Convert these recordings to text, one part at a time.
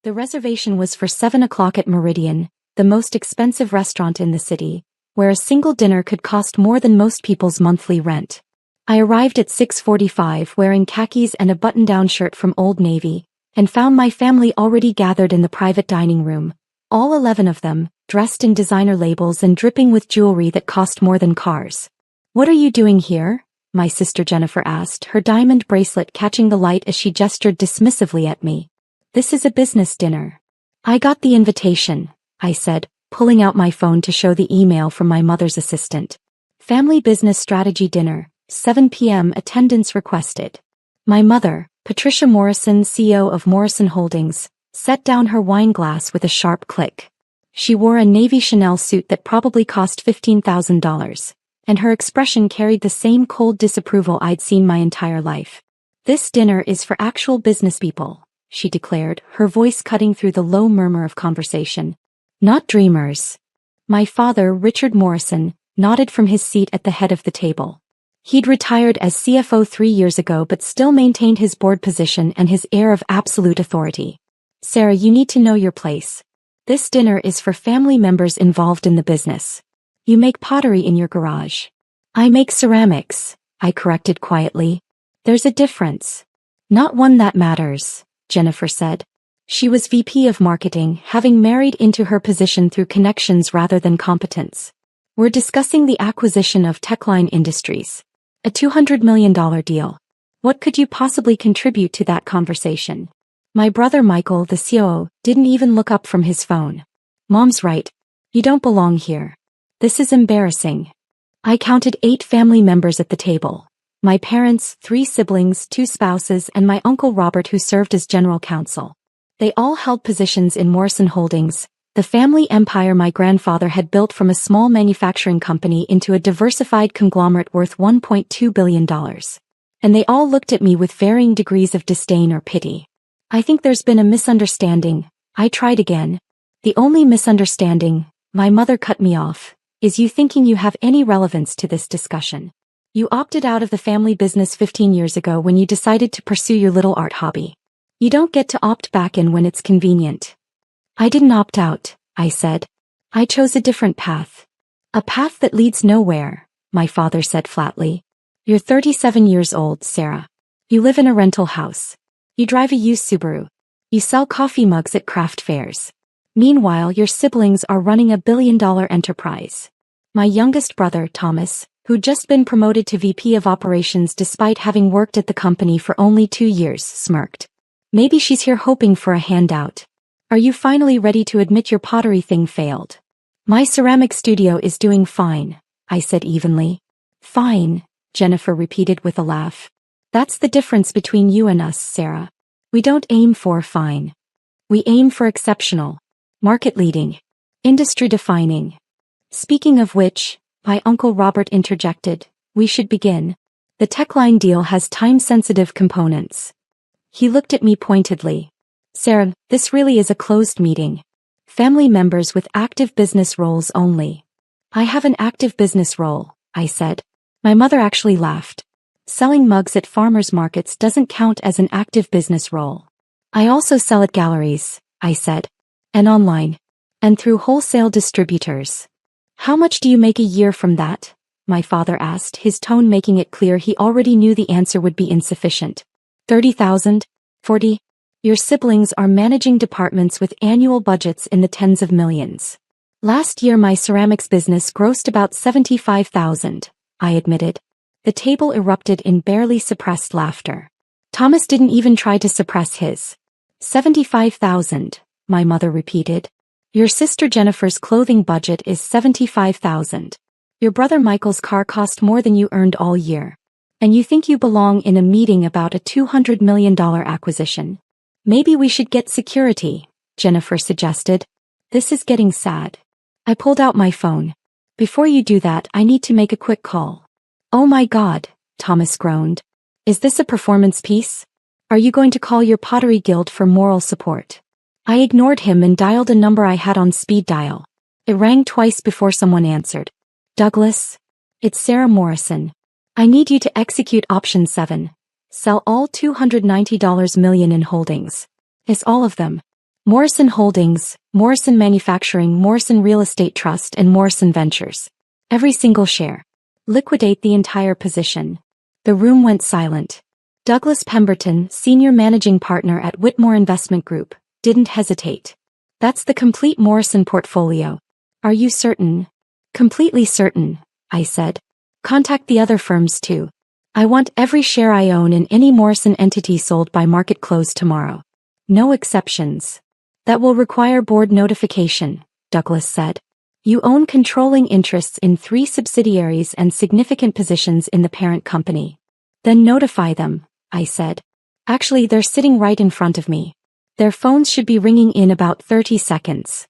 The reservation was for 7 o'clock at Meridian, the most expensive restaurant in the city, where a single dinner could cost more than most people's monthly rent. I arrived at 6:45 wearing khakis and a button-down shirt from Old Navy, and found my family already gathered in the private dining room, all 11 of them, dressed in designer labels and dripping with jewelry that cost more than cars. "What are you doing here?" my sister Jennifer asked, her diamond bracelet catching the light as she gestured dismissively at me. "This is a business dinner." "I got the invitation," I said, pulling out my phone to show the email from my mother's assistant. "Family Business Strategy Dinner, 7 p.m. attendance requested." My mother, Patricia Morrison, CEO of Morrison Holdings, set down her wine glass with a sharp click. She wore a navy Chanel suit that probably cost $15,000, and her expression carried the same cold disapproval I'd seen my entire life. "This dinner is for actual business people," she declared, her voice cutting through the low murmur of conversation. "Not dreamers." My father, Richard Morrison, nodded from his seat at the head of the table. He'd retired as CFO 3 years ago but still maintained his board position and his air of absolute authority. "Sarah, you need to know your place. This dinner is for family members involved in the business. You make pottery in your garage." "I make ceramics," I corrected quietly. "There's a difference." "Not one that matters," Jennifer said. She was VP of Marketing, having married into her position through connections rather than competence. "We're discussing the acquisition of Techline Industries. A $200 million deal. What could you possibly contribute to that conversation?" My brother Michael, the COO, didn't even look up from his phone. "Mom's right. You don't belong here. This is embarrassing." I counted 8 family members at the table. My parents, 3 siblings, 2 spouses, and my uncle Robert, who served as general counsel. They all held positions in Morrison Holdings, the family empire my grandfather had built from a small manufacturing company into a diversified conglomerate worth $1.2 billion. And they all looked at me with varying degrees of disdain or pity. "I think there's been a misunderstanding," I tried again. "The only misunderstanding," my mother cut me off, "is you thinking you have any relevance to this discussion. You opted out of the family business 15 years ago when you decided to pursue your little art hobby. You don't get to opt back in when it's convenient." "I didn't opt out," I said. "I chose a different path." "A path that leads nowhere," my father said flatly. "You're 37 years old, Sarah. You live in a rental house. You drive a used Subaru. You sell coffee mugs at craft fairs. Meanwhile, your siblings are running a billion-dollar enterprise." My youngest brother, Thomas, who'd just been promoted to VP of Operations despite having worked at the company for only 2 years, smirked. "Maybe she's here hoping for a handout. Are you finally ready to admit your pottery thing failed?" "My ceramic studio is doing fine," I said evenly. "Fine," Jennifer repeated with a laugh. "That's the difference between you and us, Sarah. We don't aim for fine. We aim for exceptional. Market-leading. Industry-defining." "Speaking of which," my Uncle Robert interjected, "we should begin. The Techline deal has time-sensitive components." He looked at me pointedly. "Sarah, this really is a closed meeting. Family members with active business roles only." "I have an active business role," I said. My mother actually laughed. "Selling mugs at farmers markets doesn't count as an active business role." "I also sell at galleries," I said. "And online. And through wholesale distributors." "How much do you make a year from that?" my father asked, his tone making it clear he already knew the answer would be insufficient. 30,000? 40? Your siblings are managing departments with annual budgets in the tens of millions. "Last year my ceramics business grossed about 75,000, I admitted. The table erupted in barely suppressed laughter. Thomas didn't even try to suppress his. 75,000, my mother repeated. "Your sister Jennifer's clothing budget is 75,000. Your brother Michael's car cost more than you earned all year. And you think you belong in a meeting about a $200 million acquisition? Maybe we should get security," Jennifer suggested. "This is getting sad." I pulled out my phone. "Before you do that, I need to make a quick call." "Oh my God," Thomas groaned. "Is this a performance piece? Are you going to call your Pottery Guild for moral support?" I ignored him and dialed a number I had on speed dial. It rang twice before someone answered. "Douglas? It's Sarah Morrison. I need you to execute option 7. Sell all $290 million in holdings. Is all of them. Morrison Holdings, Morrison Manufacturing, Morrison Real Estate Trust, and Morrison Ventures. Every single share. Liquidate the entire position. The room went silent. Douglas Pemberton, Senior Managing Partner at Whitmore Investment Group, didn't hesitate. That's the complete Morrison portfolio. Are you certain? Completely certain, I said. Contact the other firms too. I want every share I own in any Morrison entity sold by market close tomorrow. No exceptions. That will require board notification, Douglas said. You own controlling interests in 3 subsidiaries and significant positions in the parent company. Then notify them, I said. Actually, they're sitting right in front of me. Their phones should be ringing in about 30 seconds.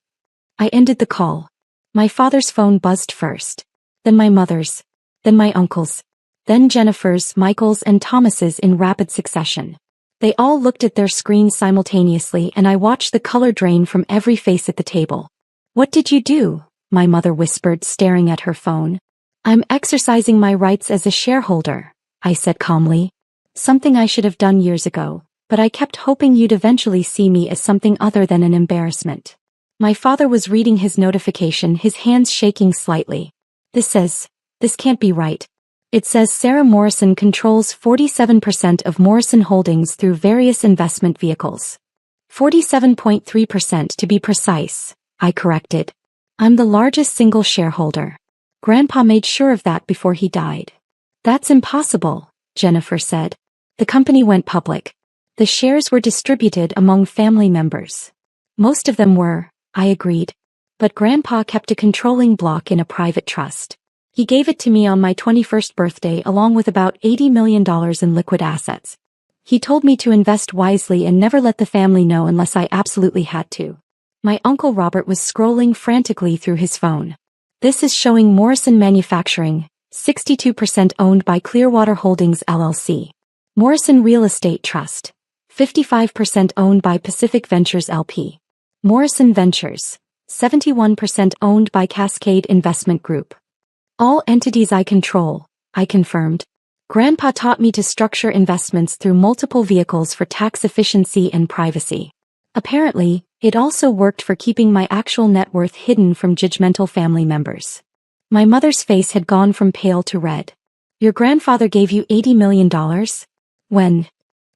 I ended the call. My father's phone buzzed first. Then my mother's. Then my uncle's. Then Jennifer's, Michael's, and Thomas's in rapid succession. They all looked at their screens simultaneously, and I watched the color drain from every face at the table. What did you do? My mother whispered, staring at her phone. I'm exercising my rights as a shareholder, I said calmly. Something I should have done years ago, but I kept hoping you'd eventually see me as something other than an embarrassment. My father was reading his notification, his hands shaking slightly. This can't be right. It says Sarah Morrison controls 47% of Morrison Holdings through various investment vehicles. 47.3% to be precise, I corrected. I'm the largest single shareholder. Grandpa made sure of that before he died. That's impossible, Jennifer said. The company went public. The shares were distributed among family members. Most of them were, I agreed. But Grandpa kept a controlling block in a private trust. He gave it to me on my 21st birthday along with about $80 million in liquid assets. He told me to invest wisely and never let the family know unless I absolutely had to. My Uncle Robert was scrolling frantically through his phone. This is showing Morrison Manufacturing, 62% owned by Clearwater Holdings LLC. Morrison Real Estate Trust, 55% owned by Pacific Ventures LP. Morrison Ventures, 71% owned by Cascade Investment Group. All entities I control, I confirmed. Grandpa taught me to structure investments through multiple vehicles for tax efficiency and privacy. Apparently, it also worked for keeping my actual net worth hidden from judgmental family members. My mother's face had gone from pale to red. Your grandfather gave you $80 million? When?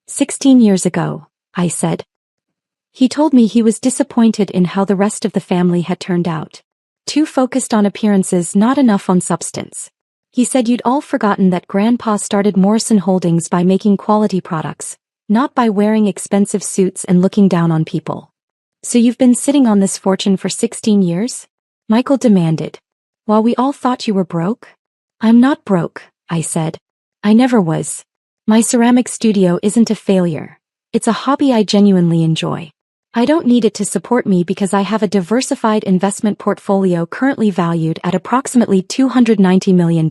16 years ago, I said. He told me he was disappointed in how the rest of the family had turned out. Too focused on appearances, not enough on substance. He said you'd all forgotten that Grandpa started Morrison Holdings by making quality products, not by wearing expensive suits and looking down on people. So you've been sitting on this fortune for 16 years? Michael demanded. While we all thought you were broke? I'm not broke, I said. I never was. My ceramic studio isn't a failure. It's a hobby I genuinely enjoy. I don't need it to support me because I have a diversified investment portfolio currently valued at approximately $290 million.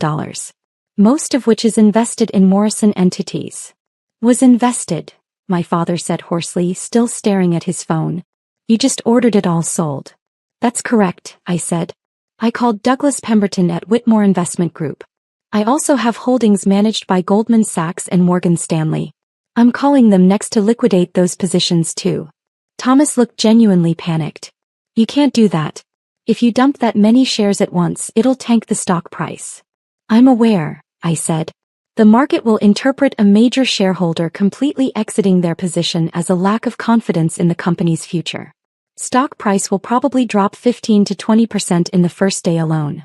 Most of which is invested in Morrison entities. Was invested, my father said hoarsely, still staring at his phone. You just ordered it all sold. That's correct, I said. I called Douglas Pemberton at Whitmore Investment Group. I also have holdings managed by Goldman Sachs and Morgan Stanley. I'm calling them next to liquidate those positions too. Thomas looked genuinely panicked. You can't do that. If you dump that many shares at once, it'll tank the stock price. I'm aware, I said. The market will interpret a major shareholder completely exiting their position as a lack of confidence in the company's future. Stock price will probably drop 15 to 20% in the first day alone.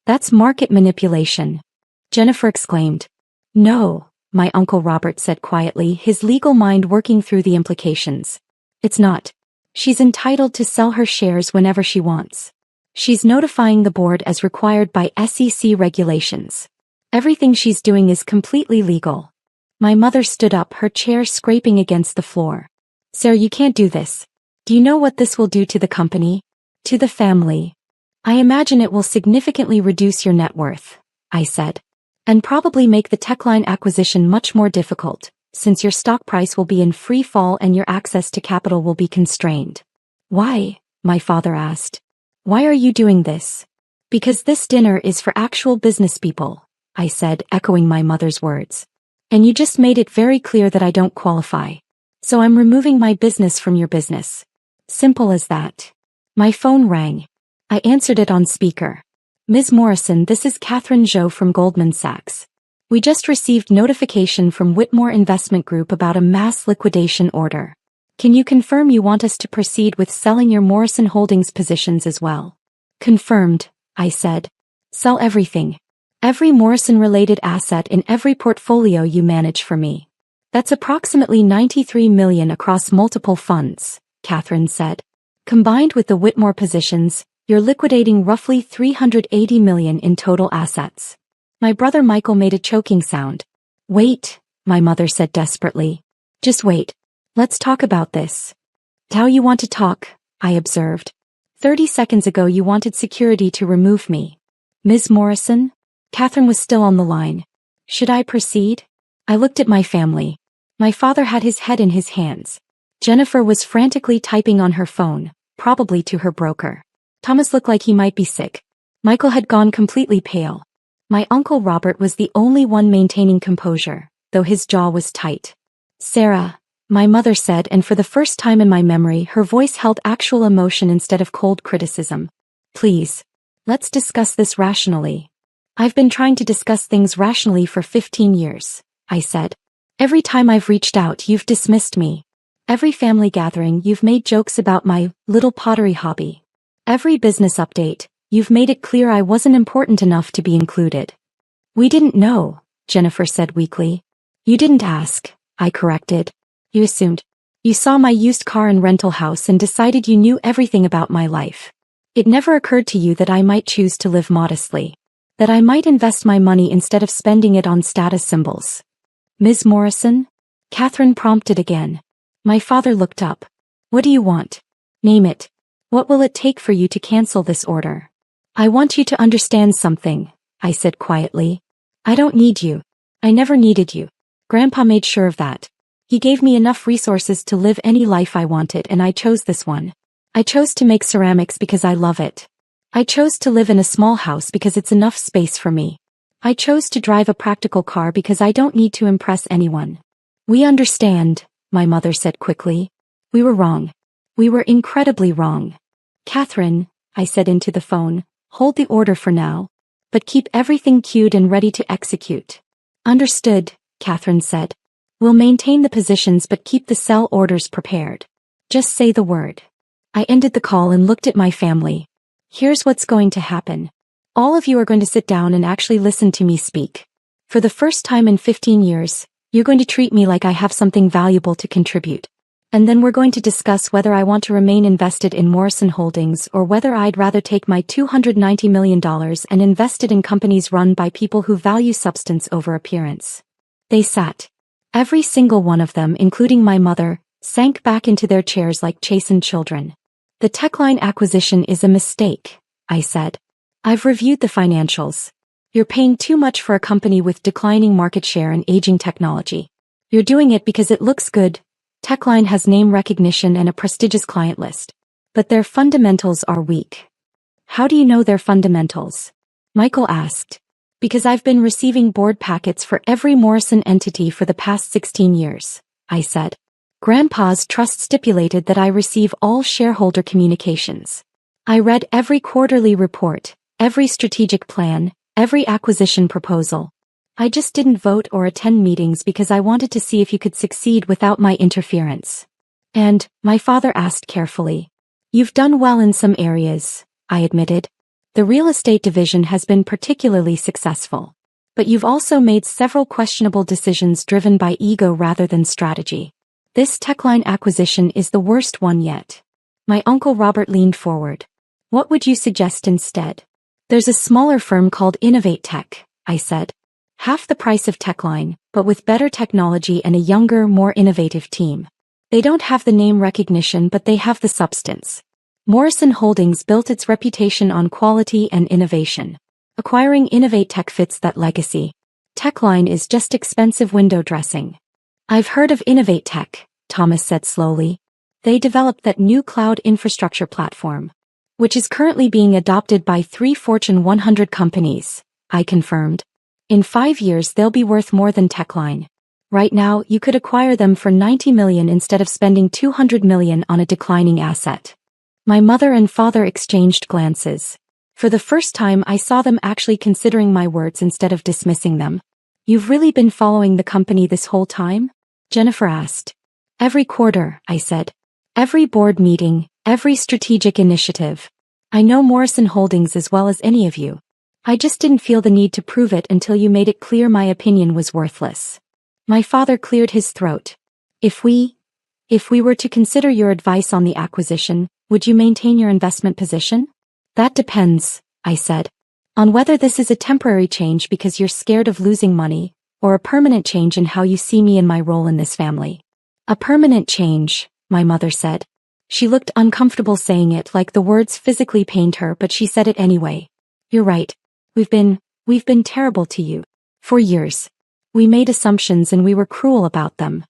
That's market manipulation, Jennifer exclaimed. No, my Uncle Robert said quietly, his legal mind working through the implications. It's not. She's entitled to sell her shares whenever she wants. She's notifying the board as required by SEC regulations. Everything she's doing is completely legal. My mother stood up, her chair scraping against the floor. Sarah, you can't do this. Do you know what this will do to the company? To the family? I imagine it will significantly reduce your net worth, I said. And probably make the Techline acquisition much more difficult, since your stock price will be in free fall and your access to capital will be constrained. Why? My father asked. Why are you doing this? Because this dinner is for actual business people, I said, echoing my mother's words. And you just made it very clear that I don't qualify. So I'm removing my business from your business. Simple as that. My phone rang. I answered it on speaker. Ms. Morrison, this is Catherine Zhou from Goldman Sachs. We just received notification from Whitmore Investment Group about a mass liquidation order. Can you confirm you want us to proceed with selling your Morrison Holdings positions as well? Confirmed, I said. Sell everything. Every Morrison-related asset in every portfolio you manage for me. That's approximately $93 million across multiple funds, Catherine said. Combined with the Whitmore positions, you're liquidating roughly $380 million in total assets. My brother Michael made a choking sound. Wait, my mother said desperately. Just wait. Let's talk about this. How you want to talk, I observed. 30 seconds ago you wanted security to remove me. Ms. Morrison? Catherine was still on the line. Should I proceed? I looked at my family. My father had his head in his hands. Jennifer was frantically typing on her phone, probably to her broker. Thomas looked like he might be sick. Michael had gone completely pale. My uncle Robert was the only one maintaining composure, though his jaw was tight. Sarah, my mother said, and for the first time in my memory her voice held actual emotion instead of cold criticism. Please. Let's discuss this rationally. I've been trying to discuss things rationally for 15 years, I said. Every time I've reached out you've dismissed me. Every family gathering you've made jokes about my little pottery hobby. Every business update, you've made it clear I wasn't important enough to be included. We didn't know, Jennifer said weakly. You didn't ask, I corrected. You assumed. You saw my used car and rental house and decided you knew everything about my life. It never occurred to you that I might choose to live modestly. That I might invest my money instead of spending it on status symbols. Ms. Morrison? Catherine prompted again. My father looked up. What do you want? Name it. What will it take for you to cancel this order? I want you to understand something, I said quietly. I don't need you. I never needed you. Grandpa made sure of that. He gave me enough resources to live any life I wanted and I chose this one. I chose to make ceramics because I love it. I chose to live in a small house because it's enough space for me. I chose to drive a practical car because I don't need to impress anyone. We understand, my mother said quickly. We were wrong. We were incredibly wrong. Catherine, I said into the phone, hold the order for now. But keep everything queued and ready to execute. Understood, Catherine said. We'll maintain the positions but keep the sell orders prepared. Just say the word. I ended the call and looked at my family. Here's what's going to happen. All of you are going to sit down and actually listen to me speak. For the first time in 15 years, you're going to treat me like I have something valuable to contribute. And then we're going to discuss whether I want to remain invested in Morrison Holdings or whether I'd rather take my $290 million and invest it in companies run by people who value substance over appearance. They sat. Every single one of them, including my mother, sank back into their chairs like chastened children. The Techline acquisition is a mistake, I said. I've reviewed the financials. You're paying too much for a company with declining market share and aging technology. You're doing it because it looks good. Techline has name recognition and a prestigious client list. But their fundamentals are weak. How do you know their fundamentals? Michael asked. Because I've been receiving board packets for every Morrison entity for the past 16 years, I said. Grandpa's trust stipulated that I receive all shareholder communications. I read every quarterly report, every strategic plan, every acquisition proposal. I just didn't vote or attend meetings because I wanted to see if you could succeed without my interference. And, my father asked carefully. You've done well in some areas, I admitted. The real estate division has been particularly successful. But you've also made several questionable decisions driven by ego rather than strategy. This Techline acquisition is the worst one yet. My uncle Robert leaned forward. What would you suggest instead? There's a smaller firm called Innovate Tech, I said. Half the price of Techline, but with better technology and a younger, more innovative team. They don't have the name recognition but they have the substance. Morrison Holdings built its reputation on quality and innovation. Acquiring Innovate Tech fits that legacy. Techline is just expensive window dressing. I've heard of Innovate Tech, Thomas said slowly. They developed that new cloud infrastructure platform, which is currently being adopted by 3 Fortune 100 companies, I confirmed. In 5 years they'll be worth more than Techline. Right now, you could acquire them for 90 million instead of spending 200 million on a declining asset. My mother and father exchanged glances. For the first time, I saw them actually considering my words instead of dismissing them. You've really been following the company this whole time? Jennifer asked. Every quarter, I said. Every board meeting, every strategic initiative. I know Morrison Holdings as well as any of you. I just didn't feel the need to prove it until you made it clear my opinion was worthless. My father cleared his throat. If we were to consider your advice on the acquisition, would you maintain your investment position? That depends, I said. On whether this is a temporary change because you're scared of losing money, or a permanent change in how you see me and my role in this family. A permanent change, my mother said. She looked uncomfortable saying it like the words physically pained her, but she said it anyway. You're right. We've been terrible to you. For years. We made assumptions and we were cruel about them.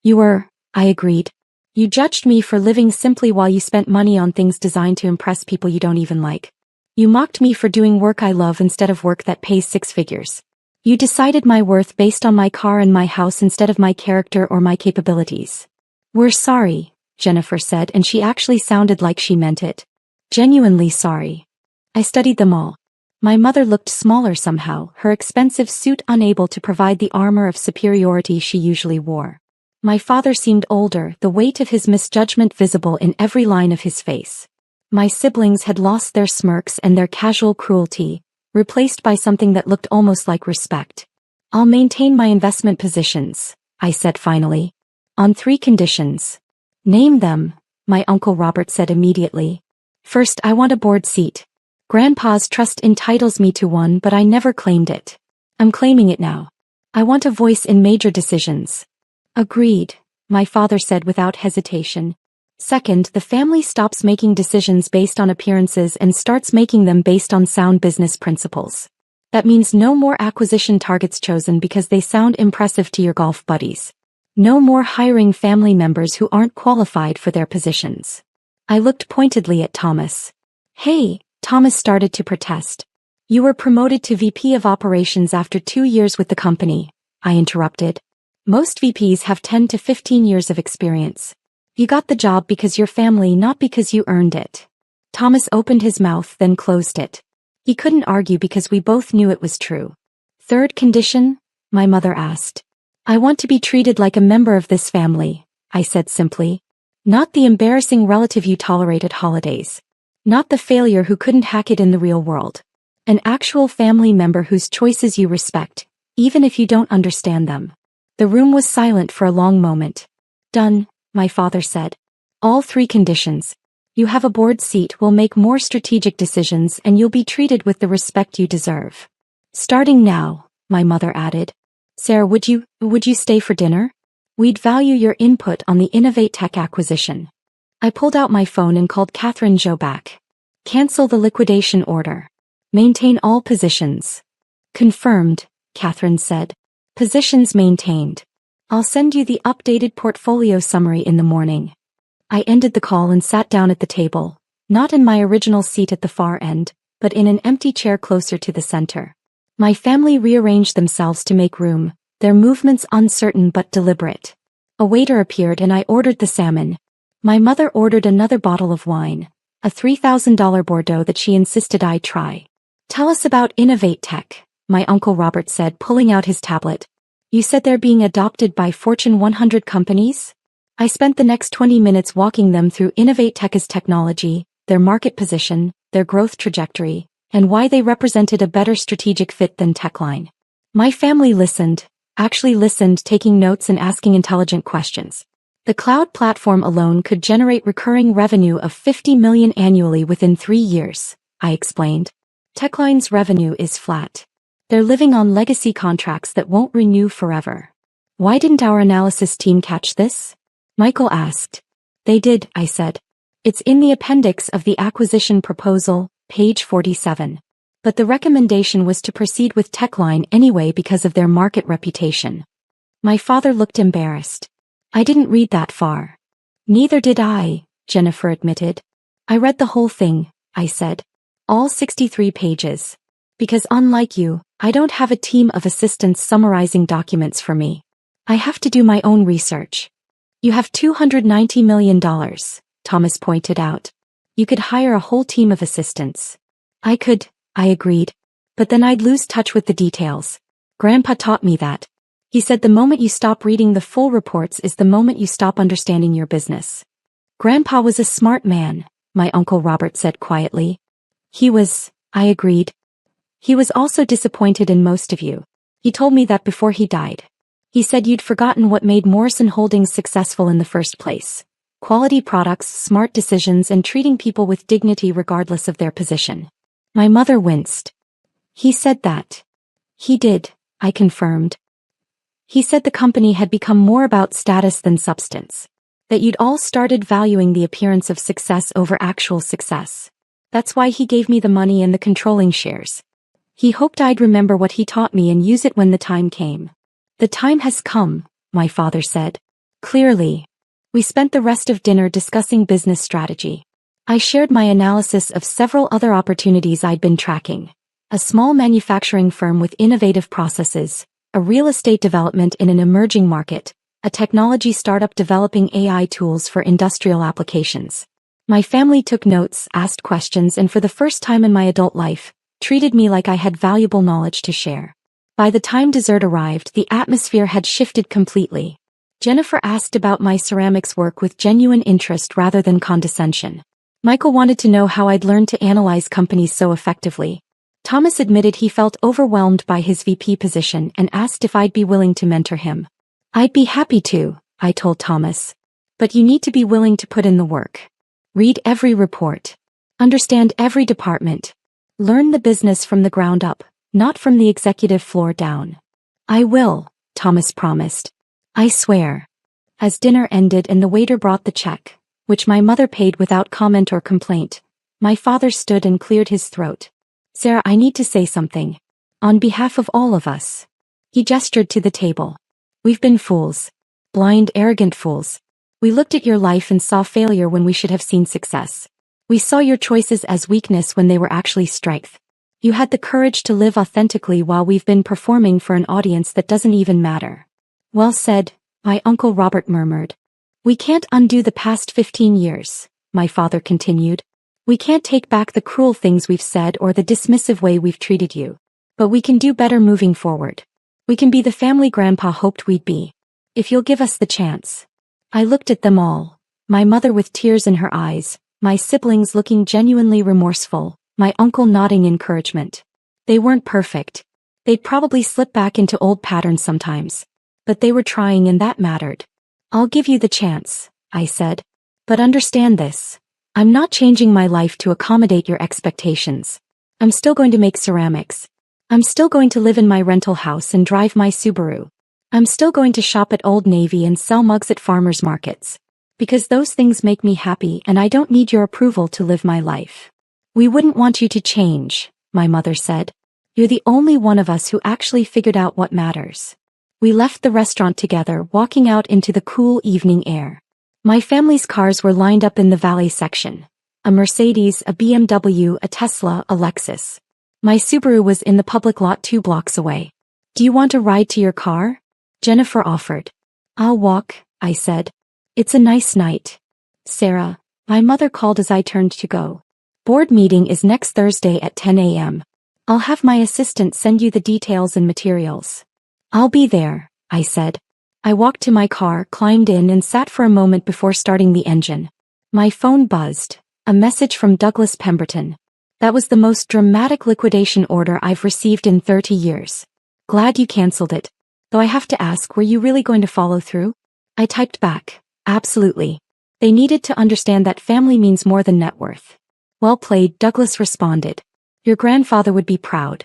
You were, I agreed. You judged me for living simply while you spent money on things designed to impress people you don't even like. You mocked me for doing work I love instead of work that pays 6 figures. You decided my worth based on my car and my house instead of my character or my capabilities. We're sorry, Jennifer said, and she actually sounded like she meant it. Genuinely sorry. I studied them all. My mother looked smaller somehow, her expensive suit unable to provide the armor of superiority she usually wore. My father seemed older, the weight of his misjudgment visible in every line of his face. My siblings had lost their smirks and their casual cruelty, replaced by something that looked almost like respect. I'll maintain my investment positions, I said finally. On 3 conditions. Name them, my Uncle Robert said immediately. First, I want a board seat. Grandpa's trust entitles me to one, but I never claimed it. I'm claiming it now. I want a voice in major decisions. Agreed, my father said without hesitation. Second, the family stops making decisions based on appearances and starts making them based on sound business principles. That means no more acquisition targets chosen because they sound impressive to your golf buddies. No more hiring family members who aren't qualified for their positions. I looked pointedly at Thomas. Hey, Thomas started to protest. You were promoted to VP of Operations after 2 years with the company, I interrupted. Most VPs have 10 to 15 years of experience. You got the job because your family, not because you earned it. Thomas opened his mouth then closed it. He couldn't argue because we both knew it was true. Third condition? My mother asked. I want to be treated like a member of this family, I said simply. Not the embarrassing relative you tolerate at holidays. Not the failure who couldn't hack it in the real world. An actual family member whose choices you respect, even if you don't understand them. The room was silent for a long moment. Done, my father said. All 3 conditions. You have a board seat, will make more strategic decisions, and you'll be treated with the respect you deserve. Starting now, my mother added. Sarah, would you stay for dinner? We'd value your input on the Innovate Tech acquisition. I pulled out my phone and called Catherine Zhou back. Cancel the liquidation order. Maintain all positions. Confirmed, Catherine said. Positions maintained. I'll send you the updated portfolio summary in the morning. I ended the call and sat down at the table, not in my original seat at the far end, but in an empty chair closer to the center. My family rearranged themselves to make room, their movements uncertain but deliberate. A waiter appeared and I ordered the salmon. My mother ordered another bottle of wine, a $3,000 Bordeaux that she insisted I try. Tell us about Innovate Tech, my Uncle Robert said, pulling out his tablet. You said they're being adopted by Fortune 100 companies? I spent the next 20 minutes walking them through Innovate Tech's technology, their market position, their growth trajectory, and why they represented a better strategic fit than Techline. My family listened, taking notes and asking intelligent questions. The cloud platform alone could generate recurring revenue of $50 million annually within 3 years, I explained. Techline's revenue is flat. They're living on legacy contracts that won't renew forever. Why didn't our analysis team catch this? Michael asked. They did, I said. It's in the appendix of the acquisition proposal, page 47. But the recommendation was to proceed with Techline anyway because of their market reputation. My father looked embarrassed. I didn't read that far. Neither did I, Jennifer admitted. I read the whole thing, I said. All 63 pages. Because unlike you, I don't have a team of assistants summarizing documents for me. I have to do my own research. You have $290 million, Thomas pointed out. You could hire a whole team of assistants. I could, I agreed. But then I'd lose touch with the details. Grandpa taught me that. He said the moment you stop reading the full reports is the moment you stop understanding your business. Grandpa was a smart man, my Uncle Robert said quietly. He was, I agreed. He was also disappointed in most of you. He told me that before he died. He said you'd forgotten what made Morrison Holdings successful in the first place. Quality products, smart decisions, and treating people with dignity regardless of their position. My mother winced. He said that. He did, I confirmed. He said the company had become more about status than substance. That you'd all started valuing the appearance of success over actual success. That's why he gave me the money and the controlling shares. He hoped I'd remember what he taught me and use it when the time came. The time has come, my father said. Clearly. We spent the rest of dinner discussing business strategy. I shared my analysis of several other opportunities I'd been tracking. A small manufacturing firm with innovative processes, a real estate development in an emerging market, a technology startup developing AI tools for industrial applications. My family took notes, asked questions, and for the first time in my adult life, treated me like I had valuable knowledge to share. By the time dessert arrived, the atmosphere had shifted completely. Jennifer asked about my ceramics work with genuine interest rather than condescension. Michael wanted to know how I'd learned to analyze companies so effectively. Thomas admitted he felt overwhelmed by his VP position and asked if I'd be willing to mentor him. I'd be happy to, I told Thomas. But you need to be willing to put in the work. Read every report. Understand every department. Learn the business from the ground up, not from the executive floor down. I will, Thomas promised. I swear. As dinner ended and the waiter brought the check, which my mother paid without comment or complaint, my father stood and cleared his throat. Sarah, I need to say something. On behalf of all of us. He gestured to the table. We've been fools. Blind, arrogant fools. We looked at your life and saw failure when we should have seen success. We saw your choices as weakness when they were actually strength. You had the courage to live authentically while we've been performing for an audience that doesn't even matter. Well said, my Uncle Robert murmured. We can't undo the past 15 years, my father continued. We can't take back the cruel things we've said or the dismissive way we've treated you. But we can do better moving forward. We can be the family Grandpa hoped we'd be. If you'll give us the chance. I looked at them all, my mother with tears in her eyes, my siblings looking genuinely remorseful, my uncle nodding encouragement. They weren't perfect. They'd probably slip back into old patterns sometimes. But they were trying and that mattered. I'll give you the chance, I said. But understand this. I'm not changing my life to accommodate your expectations. I'm still going to make ceramics. I'm still going to live in my rental house and drive my Subaru. I'm still going to shop at Old Navy and sell mugs at farmers markets. Because those things make me happy and I don't need your approval to live my life. We wouldn't want you to change, my mother said. You're the only one of us who actually figured out what matters. We left the restaurant together, walking out into the cool evening air. My family's cars were lined up in the valet section. A Mercedes, a BMW, a Tesla, a Lexus. My Subaru was in the public lot 2 blocks away. Do you want a ride to your car? Jennifer offered. I'll walk, I said. It's a nice night. Sarah, my mother called as I turned to go. Board meeting is next Thursday at 10 a.m. I'll have my assistant send you the details and materials. I'll be there, I said. I walked to my car, climbed in and sat for a moment before starting the engine. My phone buzzed. A message from Douglas Pemberton. That was the most dramatic liquidation order I've received in 30 years. Glad you canceled it. Though I have to ask, were you really going to follow through? I typed back. Absolutely. They needed to understand that family means more than net worth. Well played, Douglas responded. Your grandfather would be proud.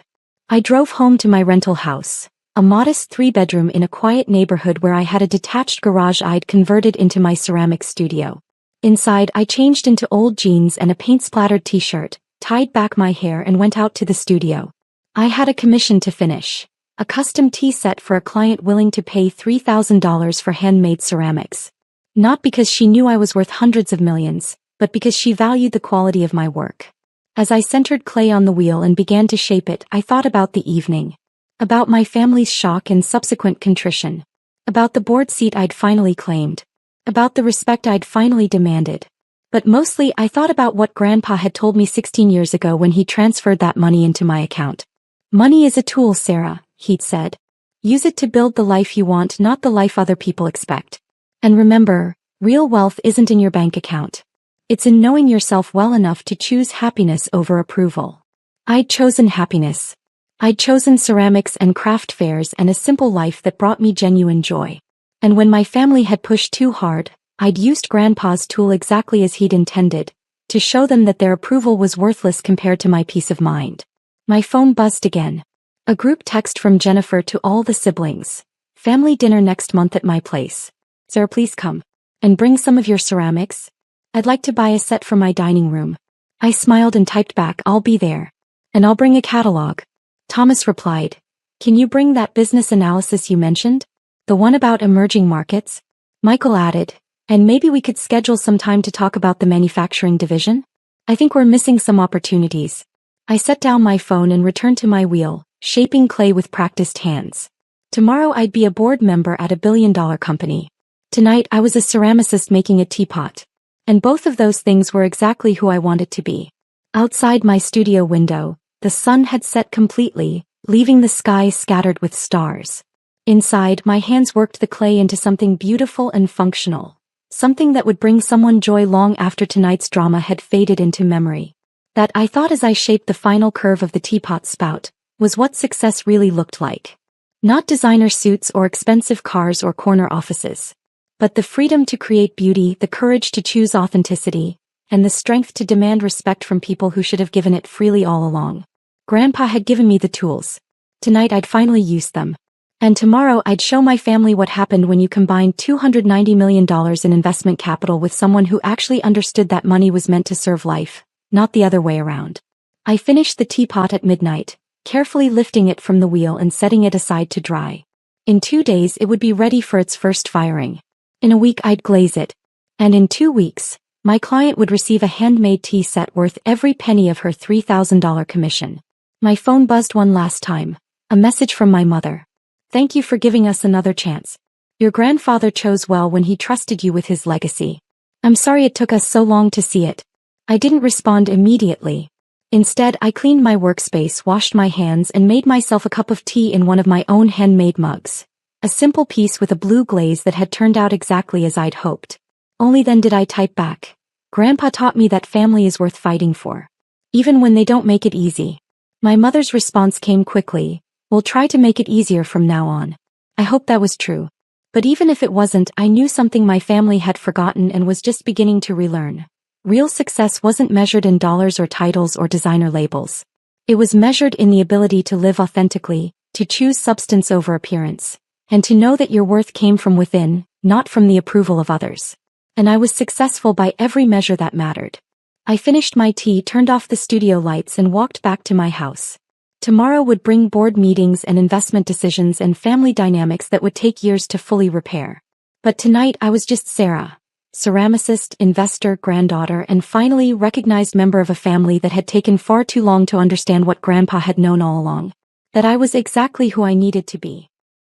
I drove home to my rental house. A modest 3-bedroom in a quiet neighborhood where I had a detached garage I'd converted into my ceramics studio. Inside, I changed into old jeans and a paint-splattered t-shirt, tied back my hair and went out to the studio. I had a commission to finish. A custom tea set for a client willing to pay $3,000 for handmade ceramics. Not because she knew I was worth hundreds of millions, but because she valued the quality of my work. As I centered clay on the wheel and began to shape it, I thought about the evening. About my family's shock and subsequent contrition. About the board seat I'd finally claimed. About the respect I'd finally demanded. But mostly I thought about what Grandpa had told me 16 years ago when he transferred that money into my account. Money is a tool, Sarah, he'd said. Use it to build the life you want, not the life other people expect. And remember, real wealth isn't in your bank account. It's in knowing yourself well enough to choose happiness over approval. I'd chosen happiness. I'd chosen ceramics and craft fairs and a simple life that brought me genuine joy. And when my family had pushed too hard, I'd used Grandpa's tool exactly as he'd intended, to show them that their approval was worthless compared to my peace of mind. My phone buzzed again. A group text from Jennifer to all the siblings. Family dinner next month at my place. Sarah, please come. And bring some of your ceramics. I'd like to buy a set for my dining room. I smiled and typed back, I'll be there. And I'll bring a catalog. Thomas replied, can you bring that business analysis you mentioned? The one about emerging markets? Michael added, and maybe we could schedule some time to talk about the manufacturing division? I think we're missing some opportunities. I set down my phone and returned to my wheel, shaping clay with practiced hands. Tomorrow I'd be a board member at a billion-dollar company. Tonight I was a ceramicist making a teapot. And both of those things were exactly who I wanted to be. Outside my studio window, the sun had set completely, leaving the sky scattered with stars. Inside, my hands worked the clay into something beautiful and functional. Something that would bring someone joy long after tonight's drama had faded into memory. That, I thought as I shaped the final curve of the teapot spout, was what success really looked like. Not designer suits or expensive cars or corner offices. But the freedom to create beauty, the courage to choose authenticity, and the strength to demand respect from people who should have given it freely all along. Grandpa had given me the tools. Tonight I'd finally use them. And tomorrow I'd show my family what happened when you combine $290 million in investment capital with someone who actually understood that money was meant to serve life, not the other way around. I finished the teapot at midnight, carefully lifting it from the wheel and setting it aside to dry. In 2 days it would be ready for its first firing. In a week I'd glaze it. And in 2 weeks, my client would receive a handmade tea set worth every penny of her $3,000 commission. My phone buzzed one last time. A message from my mother. Thank you for giving us another chance. Your grandfather chose well when he trusted you with his legacy. I'm sorry it took us so long to see it. I didn't respond immediately. Instead, I cleaned my workspace, washed my hands, and made myself a cup of tea in one of my own handmade mugs. A simple piece with a blue glaze that had turned out exactly as I'd hoped. Only then did I type back. Grandpa taught me that family is worth fighting for. Even when they don't make it easy. My mother's response came quickly. We'll try to make it easier from now on. I hope that was true. But even if it wasn't, I knew something my family had forgotten and was just beginning to relearn. Real success wasn't measured in dollars or titles or designer labels. It was measured in the ability to live authentically, to choose substance over appearance, and to know that your worth came from within, not from the approval of others. And I was successful by every measure that mattered. I finished my tea, turned off the studio lights, and walked back to my house. Tomorrow would bring board meetings and investment decisions and family dynamics that would take years to fully repair. But tonight I was just Sarah. Ceramicist, investor, granddaughter, and finally recognized member of a family that had taken far too long to understand what Grandpa had known all along. That I was exactly who I needed to be.